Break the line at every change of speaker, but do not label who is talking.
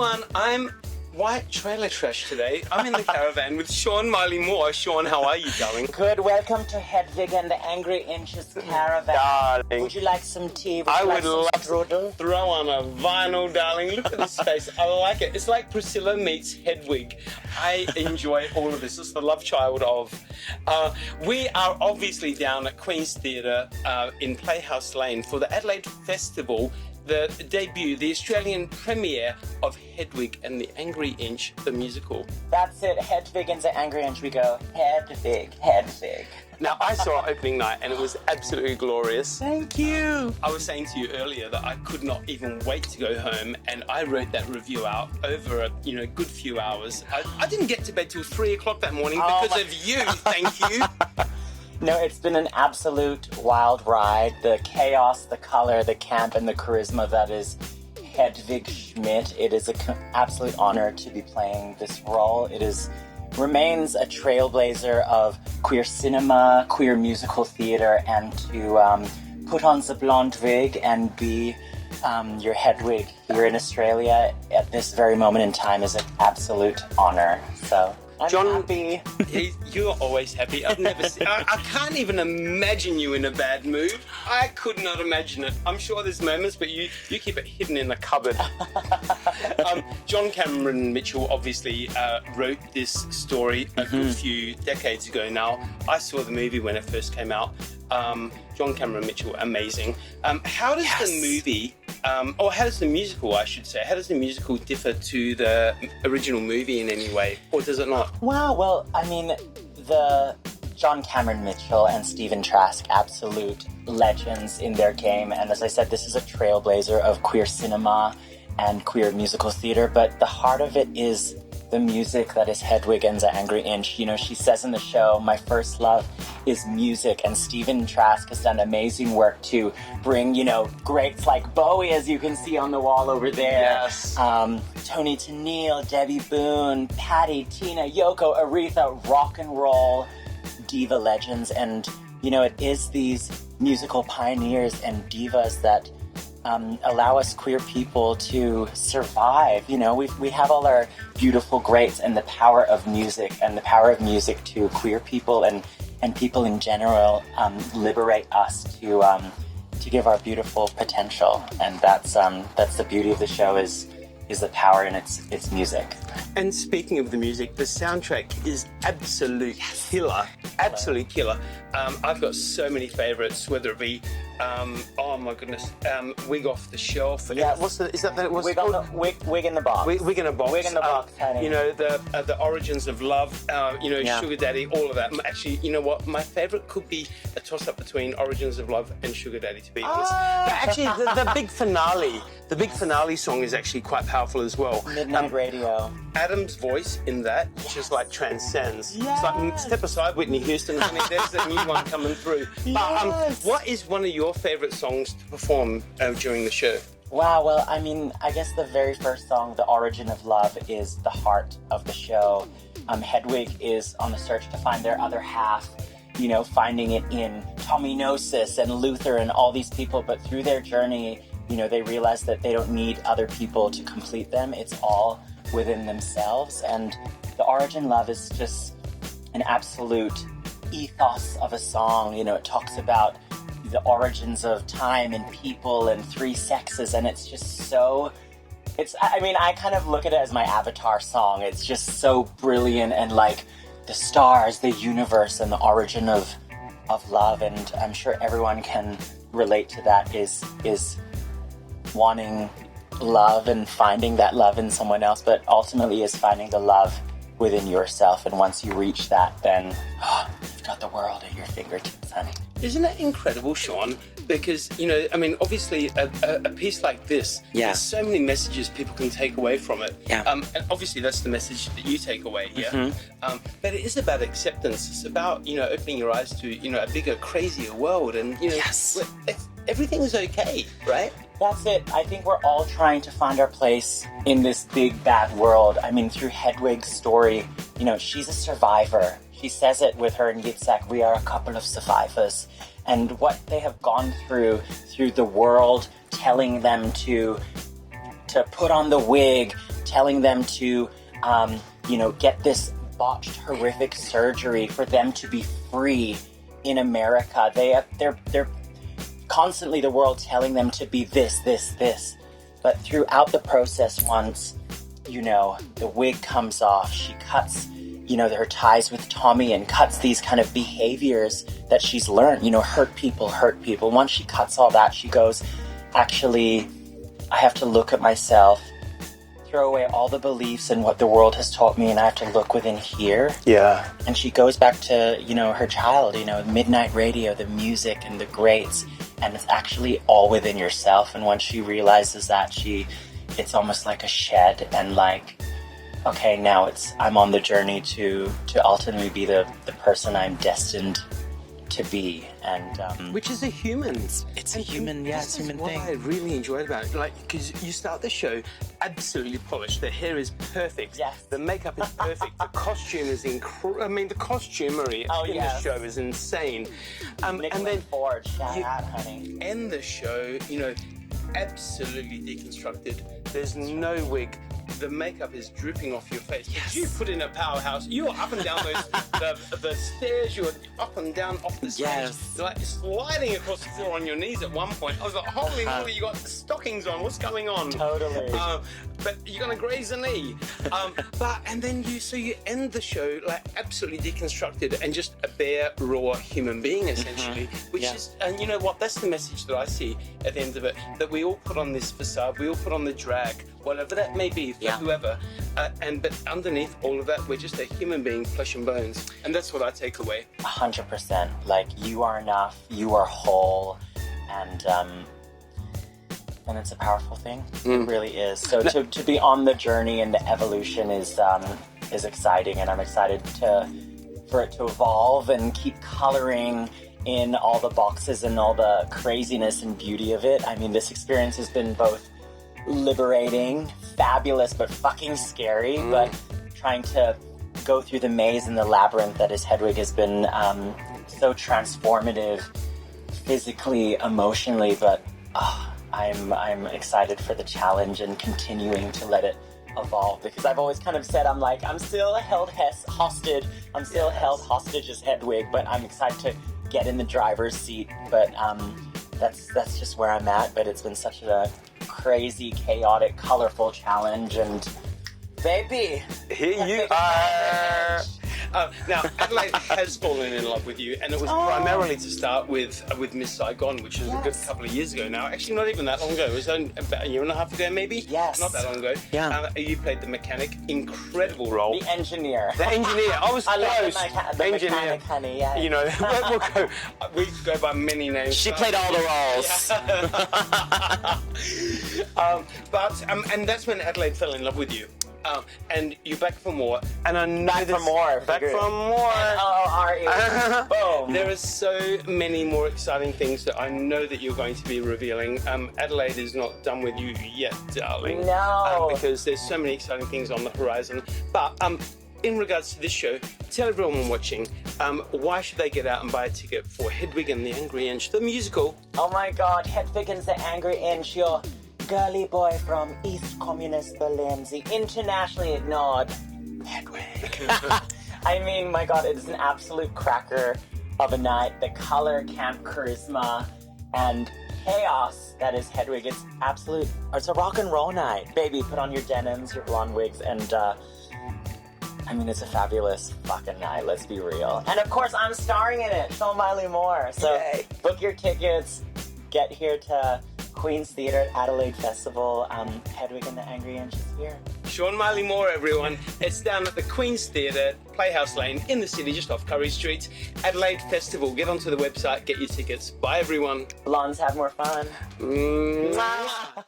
everyone, I'm White Trailer Trash today. I'm in the caravan with Seann Miley Moore. Seann, how are you going?
Good. Welcome to Hedwig and the Angry Inches caravan.
Darling.
Would you like some tea?
I would love
strudel?
to throw on a vinyl, darling. Look at this face. I like it. It's like Priscilla meets Hedwig. I enjoy all of this. It's the love child of. We are obviously down at Queen's Theatre in Playhouse Lane for the Adelaide Festival, the debut, the Australian premiere of Hedwig and the Angry Inch, the musical.
That's it. Hedwig and the Angry Inch. We go Hedwig, Hedwig.
Now, I saw it opening night and it was absolutely glorious.
Thank you.
I was saying to you earlier that I could not even wait to go home, and I wrote that review out over a good few hours. I didn't get to bed till 3 o'clock that morning because of you. Thank you.
No, it's been an absolute wild ride. The chaos, the color, the camp, and the charisma that is Hedwig Schmidt. It is an absolute honor to be playing this role. It remains a trailblazer of queer cinema, queer musical theatre, and to put on the blonde wig and be your Hedwig here in Australia at this very moment in time is an absolute honor. So I'm happy.
You're always happy. I've never seen. I can't even imagine you in a bad mood. I could not imagine it. I'm sure there's moments, but you keep it hidden in the cupboard. John Cameron Mitchell obviously wrote this story a good few decades ago now. I saw the movie when it first came out. John Cameron Mitchell, amazing. How does the movie, or how does the musical, I should say, how does the musical differ to the original movie in any way, or does it not?
Wow, well, I mean, the John Cameron Mitchell and Stephen Trask, absolute legends in their game, and as I said, this is a trailblazer of queer cinema and queer musical theatre, but the heart of it is the music that is Hedwig and the Angry Inch. You know, she says in the show, my first love is music, and Stephen Trask has done amazing work to bring, greats like Bowie, as you can see on the wall over there.
Yes.
Tony Tennille, Debbie Boone, Patti, Tina, Yoko, Aretha, rock and roll diva legends. And, it is these musical pioneers and divas that allow us queer people to survive. We have all our beautiful greats, and the power of music to queer people and people in general liberate us to give our beautiful potential. And that's the beauty of the show is the power in its music.
And speaking of the music, the soundtrack is absolute killer. Absolute killer. I've got so many favourites, whether it be, oh my goodness, Wig Off the Shelf.
Yeah,
Wig
in the Box.
Wig in a Box.
Wig in the Box, honey.
The Origins of Love, Sugar Daddy, all of that. Actually, you know what? My favourite could be a toss-up between Origins of Love and Sugar Daddy, to be honest. But actually, the big finale song is actually quite powerful as well.
Midnight Radio.
Adam's voice in that just like transcends. Yes. It's like step aside, Whitney Houston. I mean, there's a new one coming through. But what is one of your favourite songs to perform during the show?
Wow, well, I mean, I guess the very first song, The Origin of Love, is the heart of the show. Hedwig is on a search to find their other half, finding it in Tommy Gnosis and Luther and all these people, but through their journey, they realize that they don't need other people to complete them. It's all within themselves, and The Origin Love is just an absolute ethos of a song. It talks about the origins of time and people and three sexes, and it's just so... I kind of look at it as my Avatar song. It's just so brilliant, and like the stars, the universe, and the origin of love, and I'm sure everyone can relate to that, is wanting love and finding that love in someone else, but ultimately is finding the love within yourself. And once you reach that, then you've got the world at your fingertips, honey.
Isn't that incredible, Seann? Because, obviously a piece like this, there's so many messages people can take away from it.
Yeah.
And obviously that's the message that you take away, yeah? Mm-hmm. But it is about acceptance. It's about, opening your eyes to, a bigger, crazier world. And, everything's okay, right?
That's it. I think we're all trying to find our place in this big, bad world. I mean, through Hedwig's story, she's a survivor. She says it with her and Yitzhak, we are a couple of survivors. And what they have gone through the world telling them to put on the wig, telling them to, get this botched, horrific surgery for them to be free in America. They're constantly, the world telling them to be this. But throughout the process, once, the wig comes off, she cuts, her ties with Tommy and cuts these kind of behaviors that she's learned, hurt people. Once she cuts all that, she goes, actually, I have to look at myself, throw away all the beliefs and what the world has taught me, and I have to look within here.
Yeah.
And she goes back to, her child, midnight radio, the music and the greats, and it's actually all within yourself. And once she realizes that, it's almost like a shed, and like, okay, now I'm on the journey to ultimately be the person I'm destined to be, and
which is a human.
It's a human, it's a human thing.
What I really enjoyed about it, because you start the show absolutely polished. The hair is perfect.
Yes.
The makeup is perfect. The costume is incredible. The costumery in the show is insane.
And then Ford, shout out, honey.
End the show, absolutely deconstructed. There's no wig. The makeup is dripping off your face. Yes. You put in a powerhouse. You're up and down the stairs. You're up and down off the stage.
Yes.
You're like sliding across the floor on your knees at one point. I was like, holy moly, you got stockings on. What's going on?
Totally.
But you're gonna graze a knee. And then you end the show like absolutely deconstructed and just a bare raw human being essentially. Which is, and you know what? That's the message that I see at the end of it. That we all put on this facade. We all put on the drag, whatever that may be. For whoever, but underneath all of that, we're just a human being, flesh and bones, and that's what I take away.
100%. Like, you are enough, you are whole, and it's a powerful thing. It really is. So to be on the journey and the evolution is exciting, and I'm excited for it to evolve and keep coloring in all the boxes and all the craziness and beauty of it. I mean, this experience has been both liberating, fabulous, but fucking scary. But trying to go through the maze and the labyrinth that is Hedwig has been so transformative, physically, emotionally. But I'm excited for the challenge and continuing to let it evolve, because I've always kind of said I'm still held hostage. I'm still held hostage as Hedwig, but I'm excited to get in the driver's seat. But that's just where I'm at. But it's been such a crazy, chaotic, colorful challenge, and baby,
here you are. Now, Adelaide has fallen in love with you, and it was primarily to start with Miss Saigon, which was a good couple of years ago now. Actually, not even that long ago. It was about a year and a half ago, maybe?
Yes.
Not that long ago.
Yeah.
You played the mechanic. Incredible role.
The engineer.
I was
I
close.
love the
engineer.
mechanic, honey, yeah.
We go by many names.
She played all the roles.
And that's when Adelaide fell in love with you. And you're back for more. And I know
Back for more.
Back for more.
Are you? Boom.
There are so many more exciting things that I know that you're going to be revealing. Adelaide is not done with you yet, darling.
No.
Because there's so many exciting things on the horizon. But in regards to this show, tell everyone watching, why should they get out and buy a ticket for Hedwig and the Angry Inch, the musical?
Oh my God, Hedwig and the Angry Inch, your girly boy from East Communist Berlin, the internationally ignored Hedwig. I mean, my God, it is an absolute cracker of a night. The color, camp charisma, and chaos that is Hedwig. It's a rock and roll night. Baby, put on your denims, your blonde wigs, and it's a fabulous fucking night, let's be real. And of course, I'm starring in it, Seann Miley Moore. So book your tickets, get here to Queen's Theatre at Adelaide Festival. Hedwig and the Angry Inch is here.
Seann Miley Moore, everyone. It's down at the Queen's Theatre, Playhouse Lane, in the city, just off Curry Street. Adelaide Festival. Get onto the website, get your tickets. Bye, everyone.
Blondes have more fun.
Mwah.